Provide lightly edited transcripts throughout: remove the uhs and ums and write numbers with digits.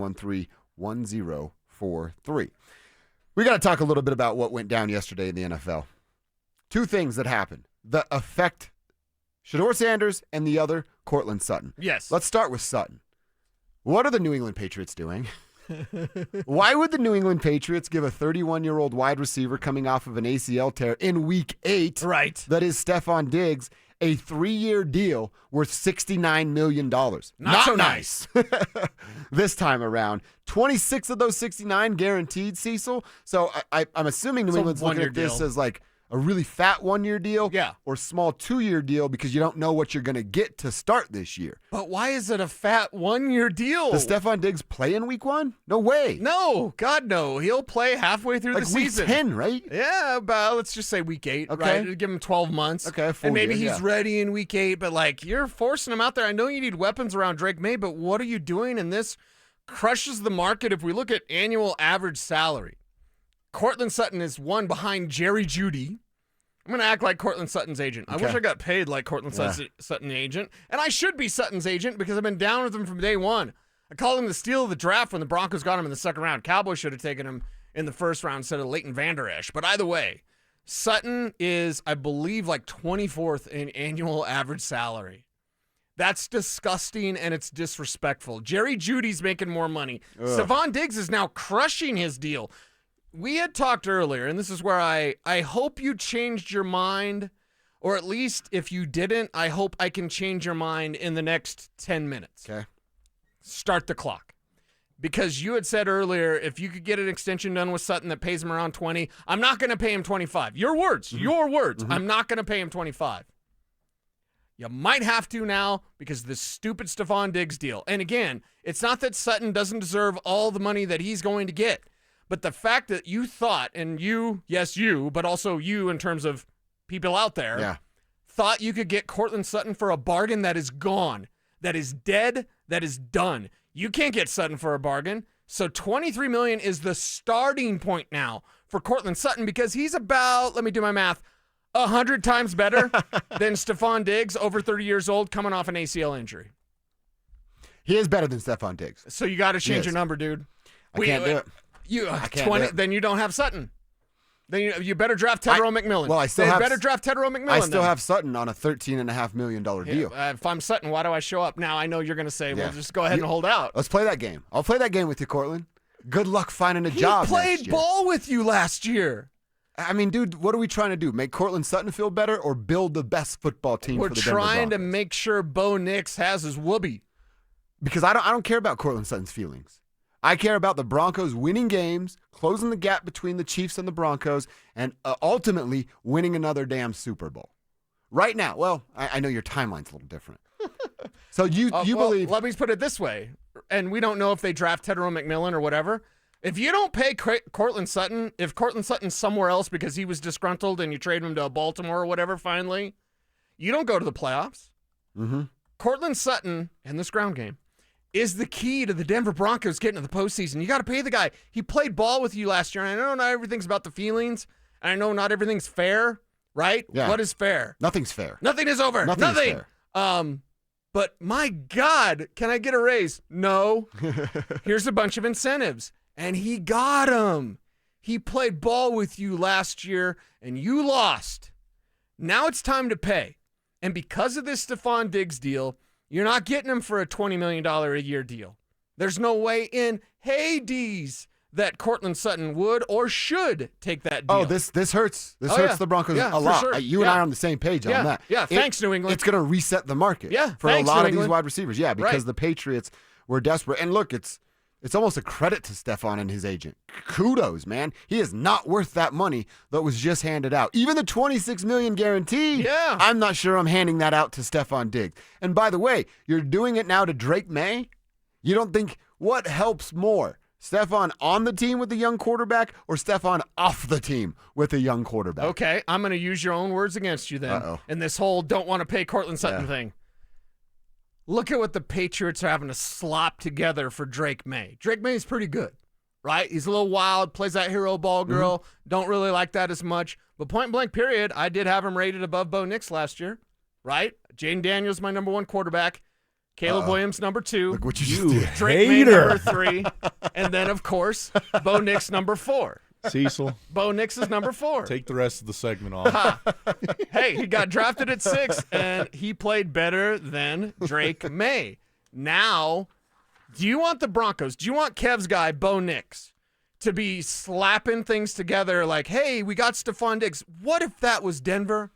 131043. We got to talk a little bit about what went down yesterday in the NFL. Two things that happened that affect Shedeur Sanders and the other, Courtland Sutton. Yes. Let's start with Sutton. What are the New England Patriots doing? Why would the New England Patriots give a 31-year-old wide receiver coming off of an ACL tear in Week 8, right, that is Stefon Diggs, a 3-year deal worth $69 million? Not so nice. This time around. 26 of those 69 guaranteed, Cecil. So I'm assuming New England's looking at this as like a really fat 1-year deal, or small 2-year deal, because you don't know what you're going to get to start this year. But why is it a fat 1-year deal? Does Stefon Diggs play in Week 1? No way. No, God, no. He'll play halfway through the season. Week 10, right? Yeah, but let's just say Week 8, right? Give him 12 months. Okay, and maybe he's ready in Week 8, but like, you're forcing him out there. I know you need weapons around Drake May, but what are you doing? And this crushes the market. If we look at annual average salary, Courtland Sutton is one behind Jerry Jeudy. I'm going to act like Courtland Sutton's agent. Okay. I wish I got paid like Courtland Sutton's agent. And I should be Sutton's agent because I've been down with him from day one. I called him the steal of the draft when the Broncos got him in the second round. Cowboys should have taken him in the first round instead of Leighton Vander Esch. But either way, Sutton is, I believe, like 24th in annual average salary. That's disgusting, and it's disrespectful. Jerry Jeudy's making more money. Stefon Diggs is now crushing his deal. We had talked earlier, and this is where I hope you changed your mind, or at least if you didn't, I hope I can change your mind in the next 10 minutes. Okay. Start the clock. Because you had said earlier, if you could get an extension done with Sutton that pays him around 20, I'm not going to pay him 25. Your words. I'm not going to pay him 25. You might have to now because of this stupid Stefon Diggs deal. And again, it's not that Sutton doesn't deserve all the money that he's going to get. But the fact that you thought, and you, yes, you, but also you in terms of people out there, thought you could get Courtland Sutton for a bargain that is gone, that is dead, that is done. You can't get Sutton for a bargain. So $23 million is the starting point now for Courtland Sutton because he's about, let me do my math, 100 times better than Stefon Diggs, over 30 years old, coming off an ACL injury. He is better than Stefon Diggs. So you got to change your number, dude. I can't do it. I can't 20, do it. Then you don't have Sutton. Then you better draft Tedero McMillan. Well, I still have better draft Tedero McMillan. I still have Sutton on a $13.5 million deal. If I'm Sutton, why do I show up now? I know you're going to say, well, just go ahead and hold out. Let's play that game. I'll play that game with you, Courtland. Good luck finding a job. He played ball with you last year. I mean, dude, what are we trying to do? Make Courtland Sutton feel better or build the best football team for the Denver Broncos? We're trying to make sure Bo Nix has his whoopee. Because I don't care about Courtland Sutton's feelings. I care about the Broncos winning games, closing the gap between the Chiefs and the Broncos, and ultimately winning another damn Super Bowl. Right now, well, I know your timeline's a little different. So you believe... Let me put it this way, and we don't know if they draft Tedero McMillan or whatever. If you don't pay Courtland Sutton, if Courtland Sutton's somewhere else because he was disgruntled and you trade him to Baltimore or whatever finally, you don't go to the playoffs. Mm-hmm. Courtland Sutton in this ground game is the key to the Denver Broncos getting to the postseason. You got to pay the guy. He played ball with you last year, and I know not everything's about the feelings, and I know not everything's fair, right? Yeah. What is fair? Nothing's fair. Nothing is over. Nothing's fair. But my God, can I get a raise? No. Here's a bunch of incentives, and he got them. He played ball with you last year, and you lost. Now it's time to pay. And because of this Stefon Diggs deal, you're not getting him for a $20 million a year deal. There's no way in Hades that Courtland Sutton would or should take that deal. Oh, this hurts. This hurts the Broncos a lot. Sure. You and I are on the same page on that. Yeah, thanks, New England. It's going to reset the market for a lot of these wide receivers. Yeah, because the Patriots were desperate. And look, it's almost a credit to Stefon and his agent. Kudos, man. He is not worth that money that was just handed out. Even the $26 million guarantee, I'm not sure I'm handing that out to Stefon Diggs. And by the way, you're doing it now to Drake May? You don't think, what helps more? Stefon on the team with a young quarterback or Stefon off the team with a young quarterback? Okay, I'm going to use your own words against you then in this whole don't want to pay Courtland Sutton thing. Look at what the Patriots are having to slop together for Drake May. Drake May is pretty good, right? He's a little wild, plays that hero ball girl. Don't really like that as much. But point blank period, I did have him rated above Bo Nix last year, right? Jaden Daniels, my number one quarterback. Caleb Williams, number 2. Look what you Drake May, number 3. And then, of course, Bo Nix, number 4. Cecil. Bo Nix is number 4. Take the rest of the segment off. Hey, he got drafted at 6, and he played better than Drake May. Now, do you want the Broncos, do you want Kev's guy, Bo Nix, to be slapping things together like, hey, we got Stefon Diggs. What if that was Denver?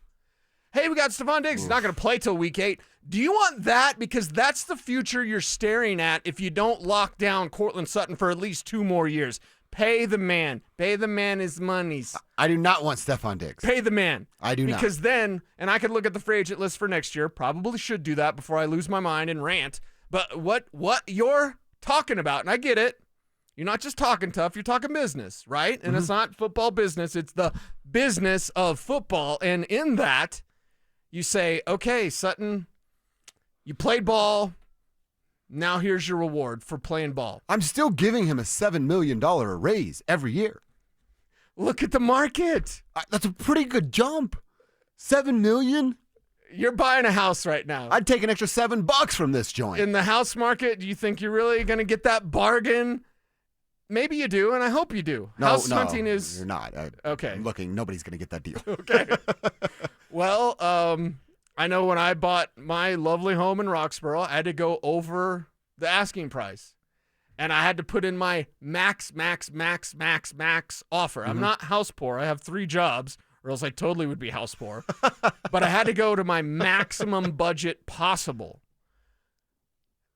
Hey, we got Stefon Diggs. He's not going to play till week 8. Do you want that? Because that's the future you're staring at if you don't lock down Courtland Sutton for at least 2 more years. Pay the man. Pay the man his monies. I do not want Stefon Diggs. Pay the man. I do not. Because then, and I could look at the free agent list for next year. Probably should do that before I lose my mind and rant. But what you're talking about, and I get it, you're not just talking tough, you're talking business, right? And it's not football business, it's the business of football. And in that, you say, okay, Sutton, you played ball. Now here's your reward for playing ball. I'm still giving him a $7 million raise every year. Look at the market. That's a pretty good jump. $7 million? You're buying a house right now. I'd take an extra $7 from this joint. In the house market, do you think you're really going to get that bargain? Maybe you do, and I hope you do. House hunting is... You're not. Okay. I'm looking. Nobody's going to get that deal. Okay. Well, I know when I bought my lovely home in Roxborough, I had to go over the asking price. And I had to put in my max offer. I'm not house poor. I have 3 jobs, or else I totally would be house poor. But I had to go to my maximum budget possible.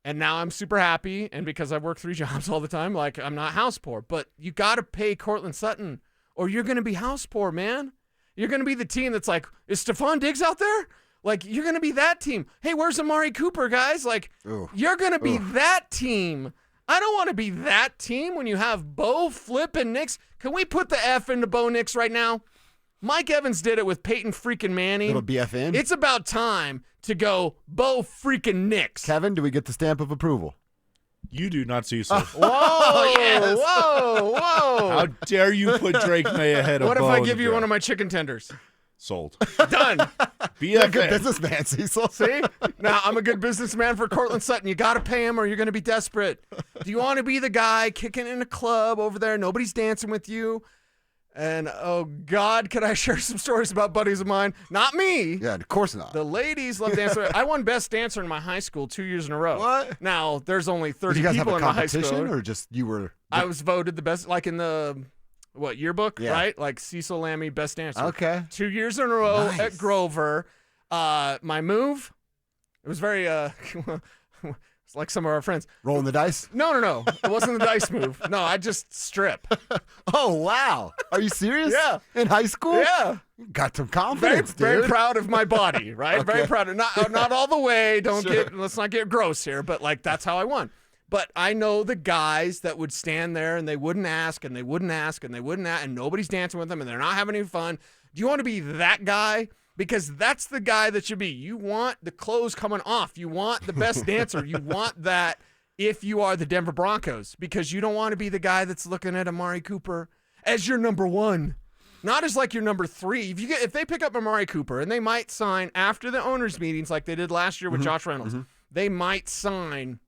And now I'm super happy, and because I've worked 3 jobs all the time, like, I'm not house poor. But you got to pay Courtland Sutton, or you're going to be house poor, man. You're going to be the team that's like, is Stefon Diggs out there? Like, you're going to be that team. Hey, where's Amari Cooper, guys? Like, you're going to be that team. I don't want to be that team when you have Bo, Flip, and Nix. Can we put the F into Bo Nix right now? Mike Evans did it with Peyton freaking Manning. Little BFN. It's about time to go Bo freaking Nix. Kevin, do we get the stamp of approval? You do, not Cecil. Whoa, yes. Whoa. How dare you put Drake May ahead of What if Bo I give you one of my chicken tenders? Sold. Done. You're a good businessman, Cecil. See? Now, I'm a good businessman for Courtland Sutton. You got to pay him or you're going to be desperate. Do you want to be the guy kicking in a club over there? Nobody's dancing with you. And, oh, God, could I share some stories about buddies of mine? Not me. Yeah, of course not. The ladies love dancing. I won Best Dancer in my high school 2 years in a row. What? Now, there's only 30 Did you guys people have a in my high competition, school. or just you were... I was voted the best, like in the... yearbook, Yeah. right? Like Cecil Lammy, Best Dancer. Okay. 2 years in a row Nice. at Grover. My move, it was very, it's like some of our friends. Rolling the dice? No. It wasn't the dice move. No, I just strip. Oh, wow. Are you serious? Yeah. In high school? Yeah. Got some Very, confidence, dude. very proud of my body, right? Okay. Very proud of not all the way. Sure. Let's not get gross here, but like that's how I won. But I know the guys that would stand there and they wouldn't ask and they wouldn't ask and they wouldn't ask and nobody's dancing with them and they're not having any fun. Do you want to be that guy? Because that's the guy that should be. You want the clothes coming off. You want the best dancer. You want that if you are the Denver Broncos, because you don't want to be the guy that's looking at Amari Cooper as your number 1. Not as like your number 3. If they pick up Amari Cooper and they might sign after the owners' meetings like they did last year with Josh Reynolds, they might sign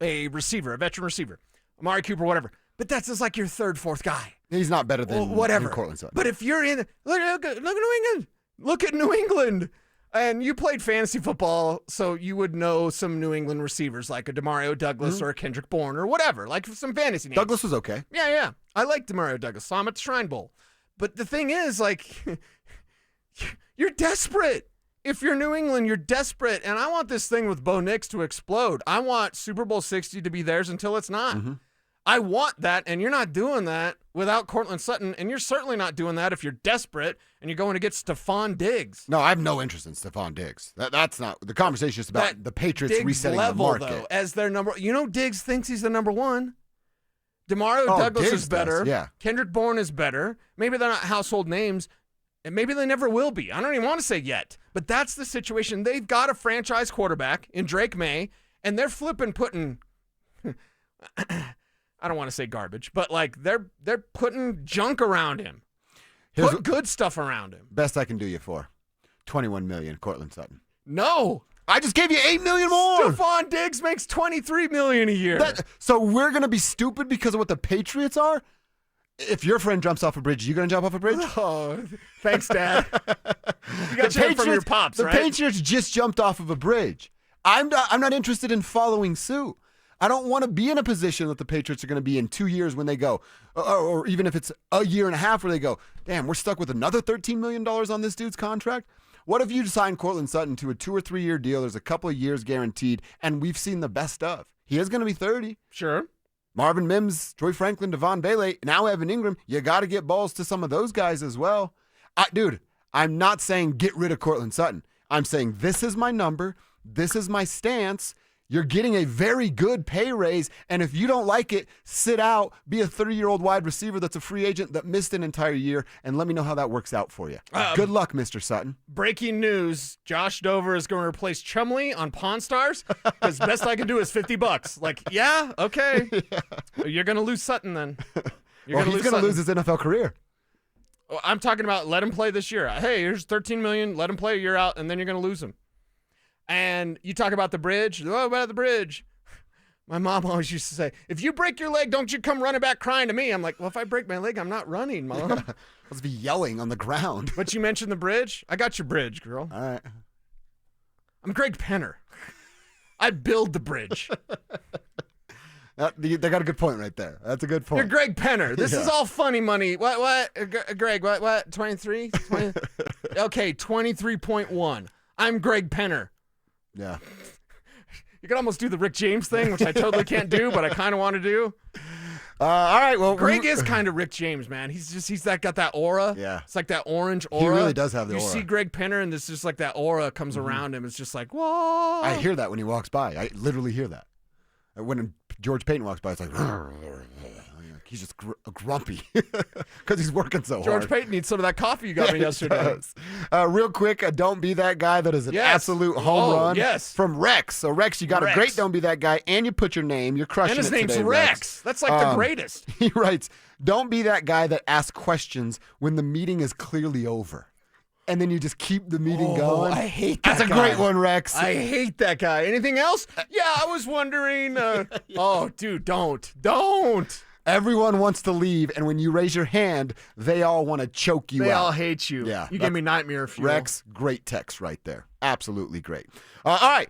a receiver, a veteran receiver, Amari Cooper, whatever. But that's just like your 3rd, 4th guy. He's not better than whatever. Courtland Sutton. But if you're in, look at New England. Look at New England. And you played fantasy football, so you would know some New England receivers like a Demario Douglas or a Kendrick Bourne or whatever, like some fantasy names. Douglas was okay. Yeah. I like Demario Douglas. Saw him at the Shrine Bowl. But the thing is, like, you're desperate. If you're New England, you're desperate. And I want this thing with Bo Nix to explode. I want Super Bowl 60 to be theirs until it's not. I want that, and you're not doing that without Courtland Sutton, and you're certainly not doing that if you're desperate and you're going to get Stefon Diggs. No, I have no interest in Stefon Diggs. That's not the conversation. Is about the Patriots Diggs resetting level, the market though, as their number. You know, Diggs thinks he's the number 1. Demario Douglas Diggs is better. does, yeah. Kendrick Bourne is better. Maybe they're not household names, and maybe they never will be. I don't even want to say yet, but that's the situation. They've got a franchise quarterback in Drake May, and they're putting. I don't want to say garbage, but like they're putting junk around him. Put good stuff around him. Best I can do you for $21 million, Courtland Sutton. No, I just gave you $8 million more. Stefon Diggs makes $23 million a year. So we're going to be stupid because of what the Patriots are? If your friend jumps off a bridge, you going to jump off a bridge? Oh, thanks, Dad. You got shit from your pops, right? The Patriots just jumped off of a bridge. I'm not interested in following suit. I don't want to be in a position that the Patriots are going to be in 2 years when they go, or even if it's a year and a half where they go, damn, we're stuck with another $13 million on this dude's contract. What if you sign Courtland Sutton to a 2 or 3 year deal? There's a couple of years guaranteed, and we've seen the best of. He is going to be 30. Sure. Marvin Mims, Troy Franklin, Devon Bailey, now Evan Ingram. You got to get balls to some of those guys as well. Dude, I'm not saying get rid of Courtland Sutton. I'm saying this is my number. This is my stance. You're getting a very good pay raise, and if you don't like it, sit out, be a 30-year-old wide receiver that's a free agent that missed an entire year, and let me know how that works out for you. Good luck, Mr. Sutton. Breaking news, Josh Dover is going to replace Chumley on Pawn Stars, because best I can do is $50. Like, yeah, okay. Yeah. You're going to lose Sutton then. He's going to lose his NFL career. I'm talking about let him play this year. Hey, here's $13 million, let him play a year out, and then you're going to lose him. And you talk about the bridge. Oh, about the bridge. My mom always used to say, if you break your leg, don't you come running back crying to me. I'm like, well, if I break my leg, I'm not running, Mom. Yeah. Let's be yelling on the ground. But you mentioned the bridge. I got your bridge, girl. All right. I'm Greg Penner. I build the bridge. They got a good point right there. That's a good point. You're Greg Penner. This is all funny money. What? Greg, what? 23? 20? Okay, 23.1. I'm Greg Penner. Yeah. You could almost do the Rick James thing, which I totally can't do, but I kind of want to do. All right. Well, Greg is kind of Rick James, man. He's got that aura. Yeah. It's like that orange aura. He really does have the aura. You see Greg Penner, and this just like that aura comes around him. It's just like, whoa. I hear that when he walks by. I literally hear that. When George Payton walks by, it's like, he's just grumpy because he's working so hard. George Payton needs some of that coffee you got me yesterday. Real quick, don't be that guy that is an absolute home run. Yes. From Rex. So, Rex, you got a great don't be that guy, and you put your name. You're crushing it today, and his name's Rex. That's like the greatest. He writes, don't be that guy that asks questions when the meeting is clearly over. And then you just keep the meeting going. I hate that That's guy. a great one, Rex. I hate that guy. Anything else? Yeah, I was wondering. Oh, dude, don't. Everyone wants to leave, and when you raise your hand, they all want to choke you out. They all hate you. Yeah, you gave me nightmare fuel. Rex, great text right there. Absolutely great. All right.